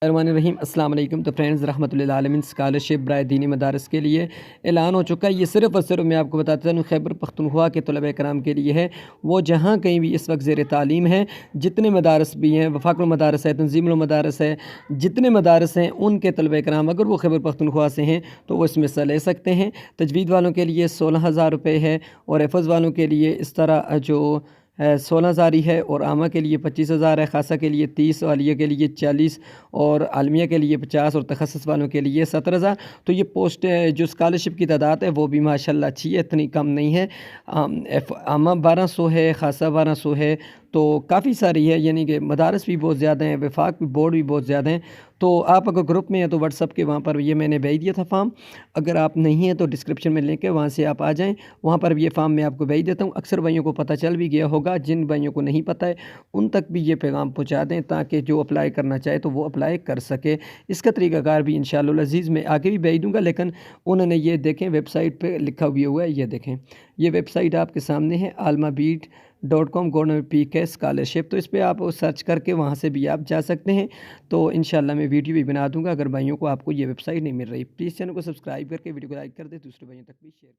الرحمن الرحیم السلام علیکم۔ تو فرینڈز رحمۃ اللہ عالمین اسکالرشپ برائے دینی مدارس کے لیے اعلان ہو چکا ہے۔ یہ صرف اور صرف میں آپ کو بتاتا ہوں خیبر پختونخوا کے طلباء کرام کے لیے ہے، وہ جہاں کہیں بھی اس وقت زیر تعلیم ہیں، جتنے مدارس بھی ہیں، وفاق المدارس ہے، تنظیم المدارس ہے، جتنے مدارس ہیں ان کے طلباء کرام اگر وہ خیبر پختونخوا سے ہیں تو وہ اس میں حصہ لے سکتے ہیں۔ تجوید والوں کے لیے 16,000 روپے ہے، اور حفظ والوں کے لیے اس طرح جو 16,000 ہی ہے، اور عامہ کے لیے 25,000 ہے، خاصہ کے لیے 30، عالیہ کے لیے 40، اور عالمیہ کے لیے 50، اور تخصص والوں کے لیے 17,000۔ تو یہ پوسٹ جو اسکالرشپ کی تعداد ہے وہ بھی ماشاءاللہ اچھی ہے، اتنی کم نہیں ہے۔ عامہ 1200 ہے، خاصہ 1200 ہے، تو کافی ساری ہے، یعنی کہ مدارس بھی بہت زیادہ ہیں، وفاق بھی بورڈ بھی بہت زیادہ ہیں۔ تو آپ اگر گروپ میں ہیں تو واٹس اپ کے وہاں پر یہ میں نے بھیج دیا تھا فارم، اگر آپ نہیں ہیں تو ڈسکرپشن میں لنک ہے، وہاں سے آپ آ جائیں، وہاں پر بھی یہ فارم میں آپ کو بھیج دیتا ہوں۔ اکثر بھائیوں کو پتہ چل بھی گیا ہوگا، جن بھائیوں کو نہیں پتہ ہے ان تک بھی یہ پیغام پہنچا دیں تاکہ جو اپلائی کرنا چاہے تو وہ اپلائی کر سکے۔ اس کا طریقہ کار بھی انشاءاللہ العزیز میں آگے بھی بھیج دوں گا، لیکن انہوں نے یہ دیکھیں ویب سائٹ پہ لکھا ہوا ہے، یہ دیکھیں، یہ ویب سائٹ آپ کے سامنے ہے almabeat.com گورنمنٹ پی کے اسکالرشپ، تو اس پہ آپ سرچ کر کے وہاں سے بھی آپ جا سکتے ہیں۔ تو انشاءاللہ میں ویڈیو بھی بنا دوں گا، اگر بھائیوں کو آپ کو یہ ویب سائٹ نہیں مل رہی، پلیز چینل کو سبسکرائب کر کے ویڈیو کو لائک کر دیں، دوسرے بھائیوں تک بھی شیئر